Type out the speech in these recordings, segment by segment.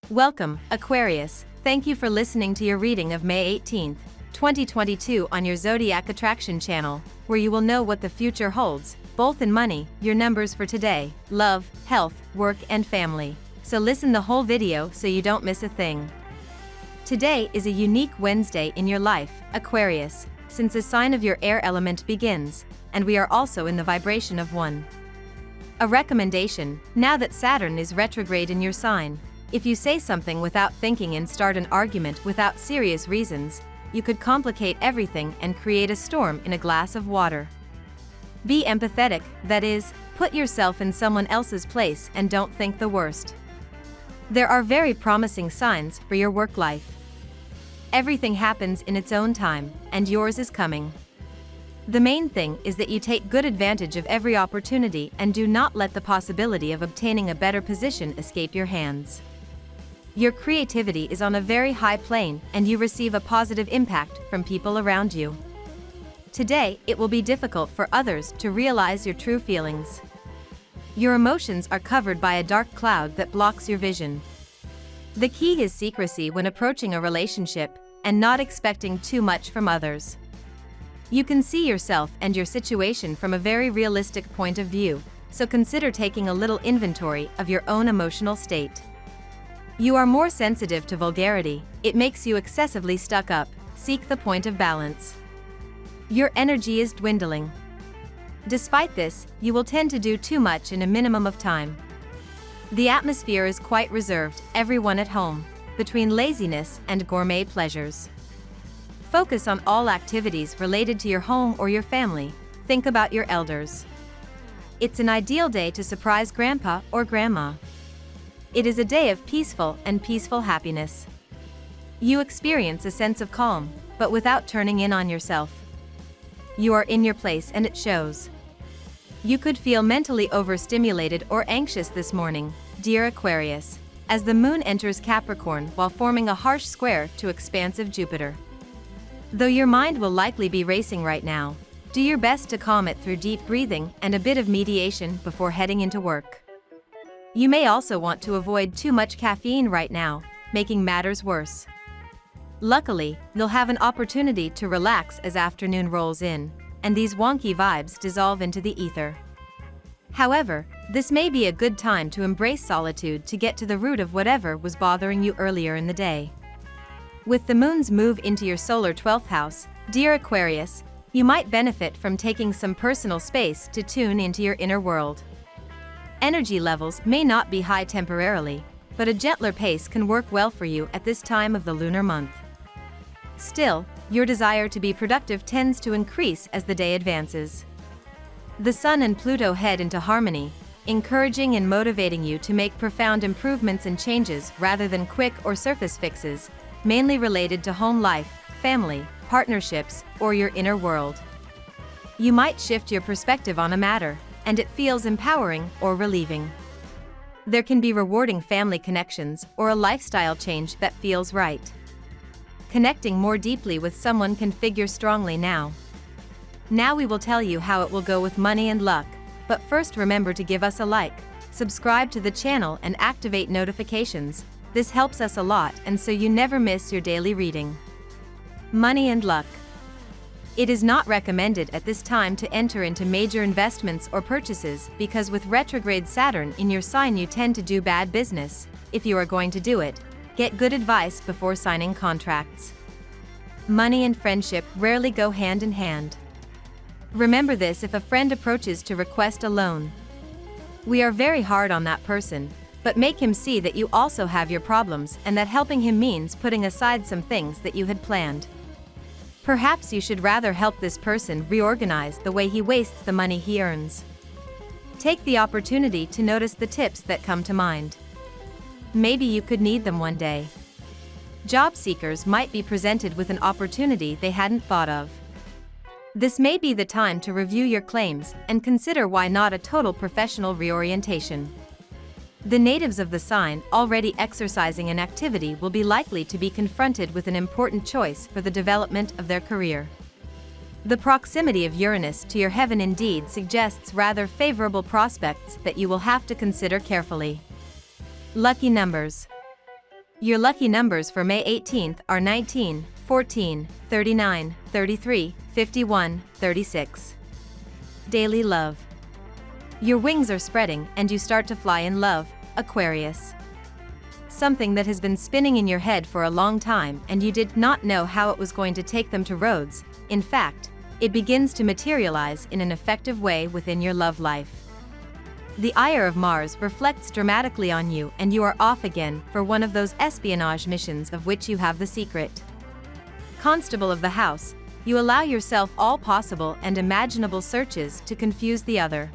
Welcome, Aquarius. Thank you for listening to your reading of May 18th, 2022 on your Zodiac Attraction channel, where you will know what the future holds, both in money, your numbers for today, love, health, work and family. So listen the whole video so you don't miss a thing. Today is a unique Wednesday in your life, Aquarius, since a sign of your air element begins, and we are also in the vibration of 1. A recommendation, now that Saturn is retrograde in your sign, if you say something without thinking and start an argument without serious reasons, you could complicate everything and create a storm in a glass of water. Be empathetic, that is, put yourself in someone else's place and don't think the worst. There are very promising signs for your work life. Everything happens in its own time, and yours is coming. The main thing is that you take good advantage of every opportunity and do not let the possibility of obtaining a better position escape your hands. Your creativity is on a very high plane and you receive a positive impact from people around you. Today, it will be difficult for others to realize your true feelings. Your emotions are covered by a dark cloud that blocks your vision. The key is secrecy when approaching a relationship and not expecting too much from others. You can see yourself and your situation from a very realistic point of view, so consider taking a little inventory of your own emotional state. You are more sensitive to vulgarity, it makes you excessively stuck up, seek the point of balance. Your energy is dwindling. Despite this, you will tend to do too much in a minimum of time. The atmosphere is quite reserved, everyone at home, between laziness and gourmet pleasures. Focus on all activities related to your home or your family, think about your elders. It's an ideal day to surprise grandpa or grandma. It is a day of peaceful happiness. You experience a sense of calm, but without turning in on yourself. You are in your place and it shows. You could feel mentally overstimulated or anxious this morning, dear Aquarius, as the moon enters Capricorn while forming a harsh square to expansive Jupiter. Though your mind will likely be racing right now, do your best to calm it through deep breathing and a bit of meditation before heading into work. You may also want to avoid too much caffeine right now, making matters worse. Luckily, you'll have an opportunity to relax as afternoon rolls in, and these wonky vibes dissolve into the ether. However, this may be a good time to embrace solitude to get to the root of whatever was bothering you earlier in the day. With the moon's move into your solar 12th house, dear Aquarius, you might benefit from taking some personal space to tune into your inner world. Energy levels may not be high temporarily, but a gentler pace can work well for you at this time of the lunar month. Still, your desire to be productive tends to increase as the day advances. The Sun and Pluto head into harmony, encouraging and motivating you to make profound improvements and changes rather than quick or surface fixes, mainly related to home life, family, partnerships, or your inner world. You might shift your perspective on a matter, and it feels empowering or relieving. There can be rewarding family connections or a lifestyle change that feels right. Connecting more deeply with someone can figure strongly now. Now we will tell you how it will go with money and luck, but first remember to give us a like, subscribe to the channel and activate notifications. This helps us a lot and so you never miss your daily reading. Money and luck. It is not recommended at this time to enter into major investments or purchases because with retrograde Saturn in your sign you tend to do bad business. If you are going to do it, get good advice before signing contracts. Money and friendship rarely go hand in hand. Remember this if a friend approaches to request a loan. We are very hard on that person, but make him see that you also have your problems and that helping him means putting aside some things that you had planned. Perhaps you should rather help this person reorganize the way he wastes the money he earns. Take the opportunity to notice the tips that come to mind. Maybe you could need them one day. Job seekers might be presented with an opportunity they hadn't thought of. This may be the time to review your claims and consider why not a total professional reorientation. The natives of the sign already exercising an activity will be likely to be confronted with an important choice for the development of their career. The proximity of Uranus to your heaven indeed suggests rather favorable prospects that you will have to consider carefully. Lucky numbers. Your lucky numbers for May 18th are 19, 14, 39, 33, 51, 36. Daily love. Your wings are spreading and you start to fly in love, Aquarius. Something that has been spinning in your head for a long time and you did not know how it was going to take them to roads. In fact, it begins to materialize in an effective way within your love life. The ire of Mars reflects dramatically on you and you are off again for one of those espionage missions of which you have the secret. Constable of the house, you allow yourself all possible and imaginable searches to confuse the other.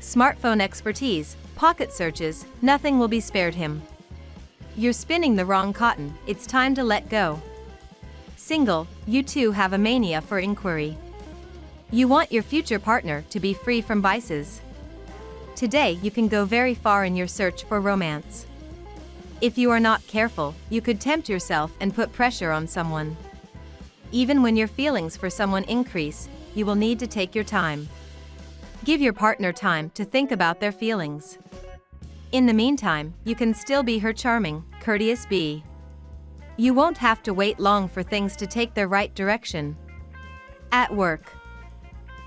Smartphone expertise, pocket searches, nothing will be spared him. You're spinning the wrong cotton, it's time to let go. Single, you too have a mania for inquiry. You want your future partner to be free from vices. Today you can go very far in your search for romance. If you are not careful, you could tempt yourself and put pressure on someone. Even when your feelings for someone increase, you will need to take your time. Give your partner time to think about their feelings. In the meantime, you can still be her charming, courteous bee. You won't have to wait long for things to take their right direction. At work.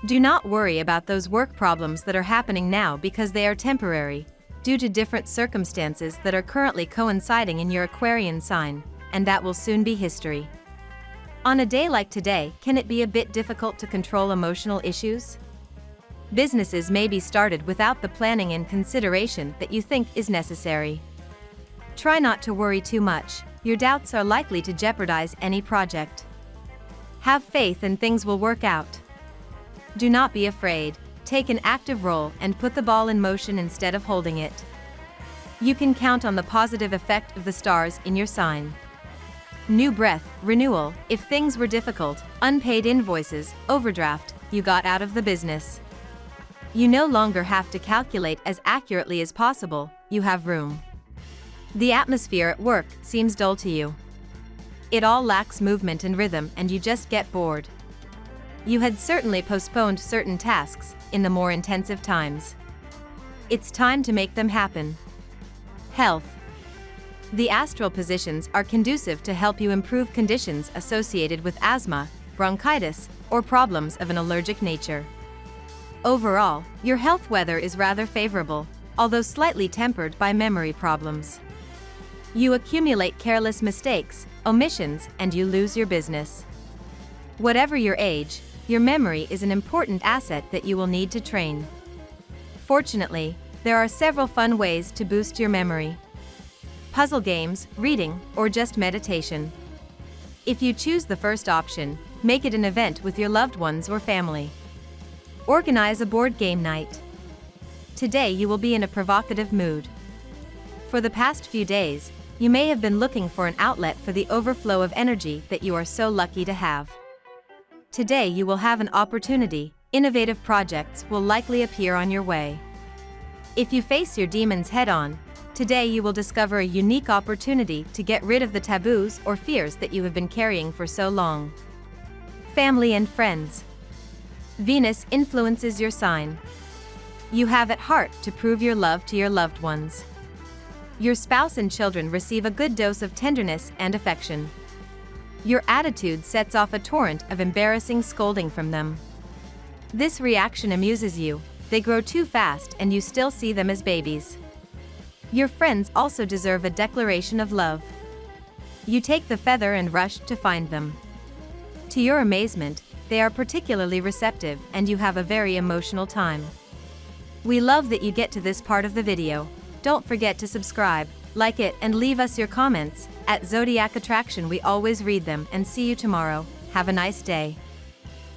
Do not worry about those work problems that are happening now because they are temporary, due to different circumstances that are currently coinciding in your Aquarian sign, and that will soon be history. On a day like today, can it be a bit difficult to control emotional issues? Businesses may be started without the planning and consideration that you think is necessary. Try not to worry too much, your doubts are likely to jeopardize any project. Have faith and things will work out. Do not be afraid, take an active role and put the ball in motion instead of holding it. You can count on the positive effect of the stars in your sign. New breath, renewal, if things were difficult, unpaid invoices, overdraft, you got out of the business. You no longer have to calculate as accurately as possible, you have room. The atmosphere at work seems dull to you. It all lacks movement and rhythm and you just get bored. You had certainly postponed certain tasks in the more intensive times. It's time to make them happen. Health. The astral positions are conducive to help you improve conditions associated with asthma, bronchitis, or problems of an allergic nature. Overall, your health weather is rather favorable, although slightly tempered by memory problems. You accumulate careless mistakes, omissions, and you lose your business. Whatever your age, your memory is an important asset that you will need to train. Fortunately, there are several fun ways to boost your memory. Puzzle games, reading, or just meditation. If you choose the first option, make it an event with your loved ones or family. Organize a board game night. Today you will be in a provocative mood. For the past few days, you may have been looking for an outlet for the overflow of energy that you are so lucky to have. Today you will have an opportunity, innovative projects will likely appear on your way. If you face your demons head-on, today you will discover a unique opportunity to get rid of the taboos or fears that you have been carrying for so long. Family and friends. Venus influences your sign. You have at heart to prove your love to your loved ones. Your spouse and children receive a good dose of tenderness and affection. Your attitude sets off a torrent of embarrassing scolding from them. This reaction amuses you, they grow too fast and you still see them as babies. Your friends also deserve a declaration of love. You take the feather and rush to find them. To your amazement, they are particularly receptive and you have a very emotional time. We love that you get to this part of the video. Don't forget to subscribe, like it and leave us your comments. At Zodiac Attraction we always read them and see you tomorrow. Have a nice day.